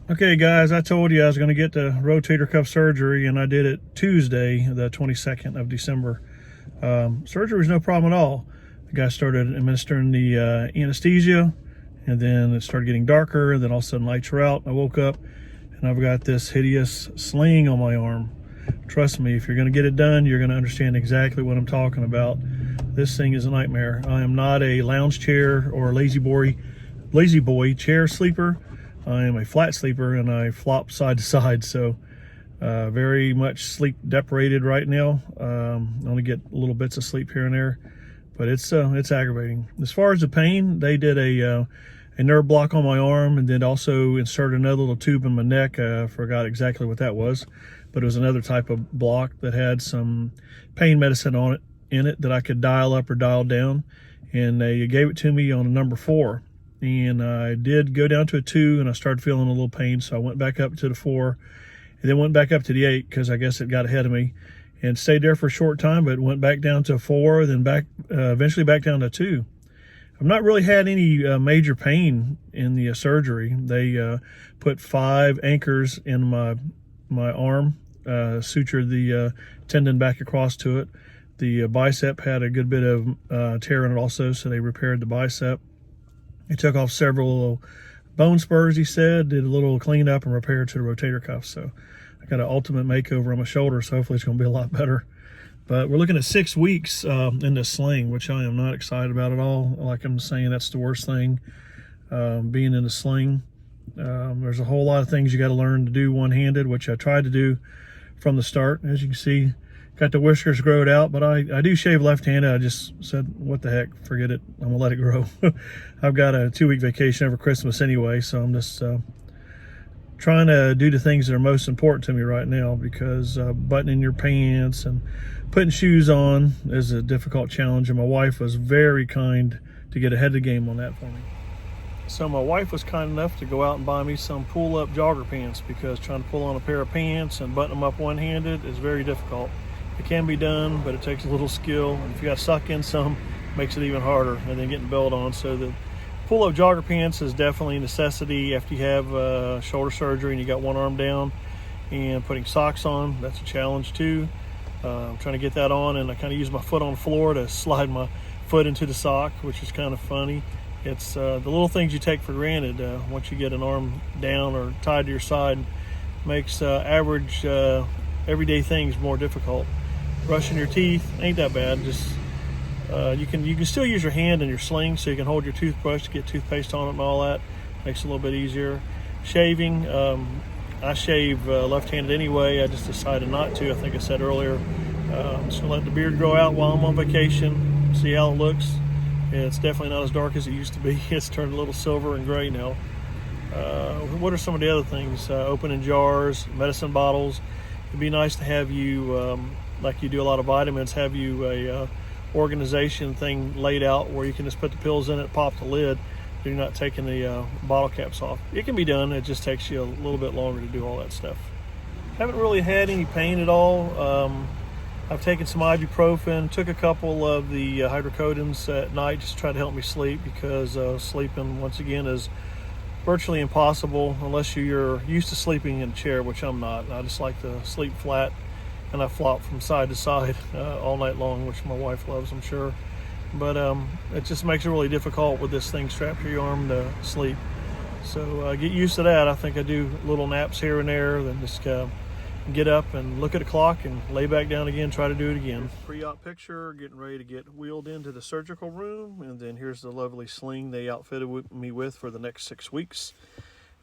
Okay guys, I told you I was going to get the rotator cuff surgery, and I did it Tuesday, the 22nd of December. Surgery was no problem at all. The guy started administering the anesthesia, and then it started getting darker, and then all of a sudden lights were out. I woke up and I've got this hideous sling on my arm. Trust me, if you're going to get it done, you're going to understand exactly what I'm talking about. This thing is a nightmare. I am not a lounge chair or lazy boy chair sleeper. I am a flat sleeper, and I flop side to side, so very much sleep deprivated right now. Only get little bits of sleep here and there, but it's aggravating. As far as the pain, they did a nerve block on my arm, and then also inserted another little tube in my neck. I forgot exactly what that was, but it was another type of block that had some pain medicine in it that I could dial up or dial down, and they gave it to me on a number 4. And I did go down to a 2, and I started feeling a little pain, so I went back up to the 4, and then went back up to the 8 because I guess it got ahead of me, and stayed there for a short time, but went back down to 4, then back eventually back down to 2. I've not really had any major pain in the surgery. They put 5 anchors in my arm, sutured the tendon back across to it. The bicep had a good bit of tear in it also, so they repaired the bicep. He took off several bone spurs, he said, did a little cleanup and repair to the rotator cuff. So I got an ultimate makeover on my shoulder, so hopefully it's going to be a lot better. But we're looking at 6 weeks in this sling, which I am not excited about at all. Like I'm saying, that's the worst thing, being in the sling. There's a whole lot of things you got to learn to do one-handed, which I tried to do from the start. As you can see, got the whiskers growed out, but I do shave left-handed. I just said, what the heck, forget it. I'm gonna let it grow. I've got a 2-week vacation over Christmas anyway, so I'm just trying to do the things that are most important to me right now, because buttoning your pants and putting shoes on is a difficult challenge, and my wife was very kind to get ahead of the game on that for me. So my wife was kind enough to go out and buy me some pull-up jogger pants, because trying to pull on a pair of pants and button them up one-handed is very difficult. It can be done, but it takes a little skill, and if you got to suck in some, it makes it even harder, and then getting the belt on. So the pull-up jogger pants is definitely a necessity after you have shoulder surgery and you got one arm down. And putting socks on, that's a challenge too. I'm trying to get that on, and I kind of use my foot on the floor to slide my foot into the sock, which is kind of funny. It's the little things you take for granted once you get an arm down or tied to your side, makes average everyday things more difficult. Brushing your teeth ain't that bad. Just you can still use your hand in your sling, so you can hold your toothbrush to get toothpaste on it and all that. Makes it a little bit easier. Shaving, I shave left-handed anyway. I just decided not to. I think I said earlier. Just gonna let the beard grow out while I'm on vacation. See how it looks. It's definitely not as dark as it used to be. It's turned a little silver and gray now. What are some of the other things? Opening jars, medicine bottles. It'd be nice to have you, like you do a lot of vitamins, have you a organization thing laid out where you can just put the pills in it, pop the lid. You're not taking the bottle caps off. It can be done. It just takes you a little bit longer to do all that stuff. Haven't really had any pain at all. I've taken some ibuprofen, took a couple of the hydrocodone at night just to try to help me sleep, because sleeping, once again, is virtually impossible unless you're used to sleeping in a chair, which I'm not. I just like to sleep flat, and I flop from side to side all night long, which my wife loves, I'm sure. But it just makes it really difficult with this thing strapped to your arm to sleep. So get used to that. I think I do little naps here and there, then just get up and look at the clock and lay back down again, try to do it again. Pre-op picture, getting ready to get wheeled into the surgical room, and then here's the lovely sling they outfitted me with for the next 6 weeks.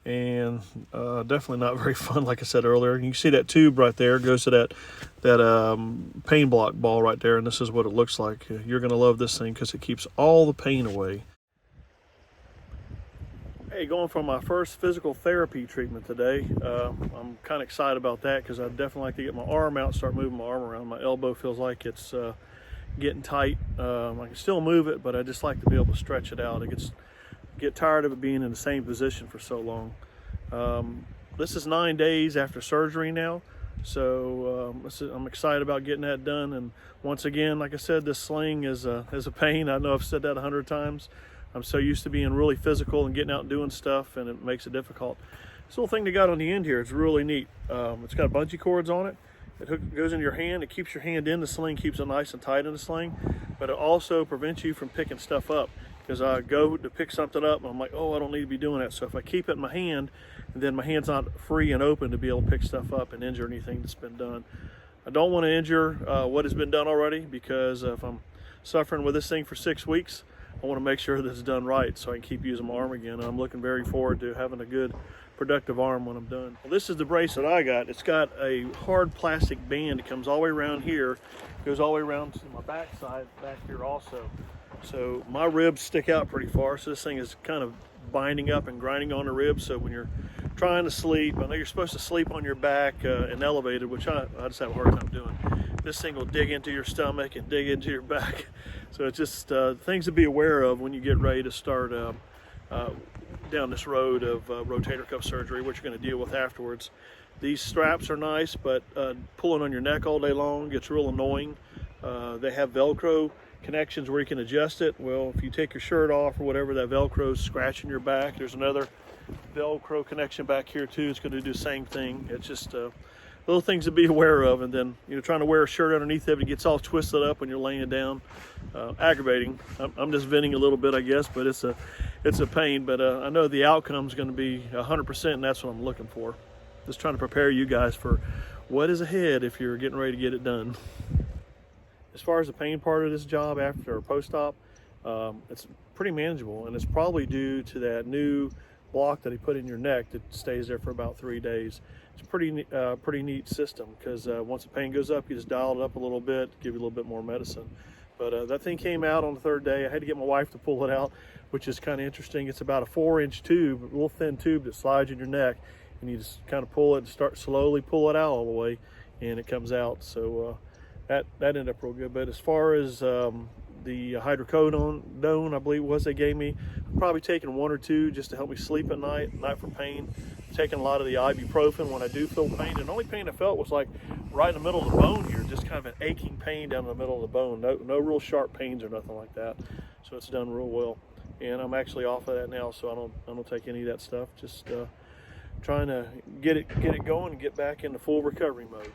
And definitely not very fun, like I said earlier. You can see that tube right there goes to that pain block ball right there, and this is what it looks like. You're going to love this thing because it keeps all the pain away. Hey, going for my first physical therapy treatment today. I'm kind of excited about that because I'd definitely like to get my arm out and start moving my arm around. My elbow feels like it's getting tight. I can still move it, but I just like to be able to stretch it out. Get tired of it being in the same position for so long. This is 9 days after surgery now, so I'm excited about getting that done. And once again, like I said, this sling is a pain. I know I've said that 100 times. I'm so used to being really physical and getting out and doing stuff, and it makes it difficult. This little thing they got on the end here, it's really neat. It's got bungee cords on it. It goes into your hand. It keeps your hand in the sling, keeps it nice and tight in the sling, but it also prevents you from picking stuff up. Because I go to pick something up and I'm like, oh, I don't need to be doing that. So if I keep it in my hand, then my hand's not free and open to be able to pick stuff up and injure anything that's been done. I don't want to injure what has been done already, because if I'm suffering with this thing for 6 weeks, I want to make sure that it's done right so I can keep using my arm again. And I'm looking very forward to having a good, productive arm when I'm done. Well, this is the brace that I got. It's got a hard plastic band that comes all the way around here, goes all the way around to my back side, back here also. So my ribs stick out pretty far, so this thing is kind of binding up and grinding on the ribs. So when you're trying to sleep, I know you're supposed to sleep on your back and elevated, which I just have a hard time doing. This thing will dig into your stomach and dig into your back. So it's just things to be aware of when you get ready to start down this road of rotator cuff surgery, which you're going to deal with afterwards. These straps are nice, but pulling on your neck all day long gets real annoying. They have Velcro connections where you can adjust it. Well, if you take your shirt off or whatever, that Velcro's scratching your back. There's another Velcro connection back here too. It's going to do the same thing. It's just little things to be aware of. And then, you know, trying to wear a shirt underneath it, it gets all twisted up when you're laying down. Aggravating. I'm just venting a little bit, I guess, but it's a pain. But I know the outcome's going to be 100%, and that's what I'm looking for. Just trying to prepare you guys for what is ahead if you're getting ready to get it done. As far as the pain part of this job after or post-op, it's pretty manageable, and it's probably due to that new block that he put in your neck that stays there for about 3 days. It's a pretty neat system, because once the pain goes up, you just dial it up a little bit, give you a little bit more medicine. But that thing came out on the 3rd day. I had to get my wife to pull it out, which is kind of interesting. It's about a 4-inch tube, a little thin tube that slides in your neck, and you just kind of pull it and start slowly pull it out all the way, and it comes out. So that ended up real good. But as far as the hydrocodone, I believe it was, they gave me, I'm probably taking 1 or 2 just to help me sleep at night, not for pain. I'm taking a lot of the ibuprofen when I do feel pain. And the only pain I felt was like right in the middle of the bone here, just kind of an aching pain down the middle of the bone. No real sharp pains or nothing like that. So it's done real well. And I'm actually off of that now, so I don't take any of that stuff. Just trying to get it going and get back into full recovery mode.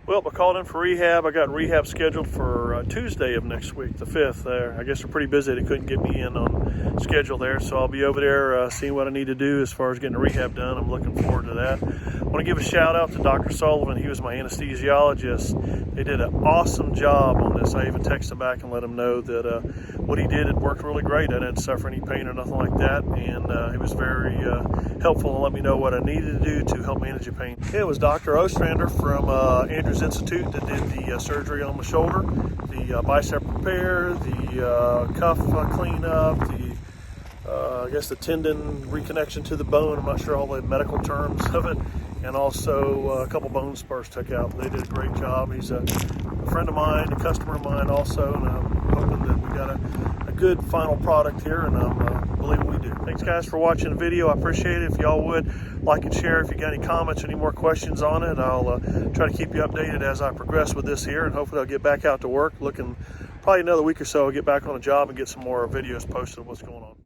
Well, I called in for rehab. I got rehab scheduled for Tuesday of next week, the 5th. I guess they're pretty busy. They couldn't get me in on schedule there, so I'll be over there seeing what I need to do as far as getting the rehab done. I'm looking forward to that. I want to give a shout out to Dr. Sullivan. He was my anesthesiologist. They did an awesome job on this. I even texted him back and let him know that what he did, it worked really great. I didn't suffer any pain or nothing like that, and he was very helpful and let me know what I needed to do to help manage the pain. It was Dr. Ostrander from Andrews Institute that did the surgery on my shoulder, the bicep repair, the cuff cleanup, I guess the tendon reconnection to the bone. I'm not sure all the medical terms of it, and also a couple bone spurs took out. They did a great job. He's a friend of mine, a customer of mine also, and I'm hoping that we got a good final product here, and I believe we do. Thanks guys for watching the video. I appreciate it. If y'all would like and share, if you got any comments or any more questions on it, I'll try to keep you updated as I progress with this here, and hopefully I'll get back out to work. Looking probably another week or so, I'll get back on the job and get some more videos posted of what's going on.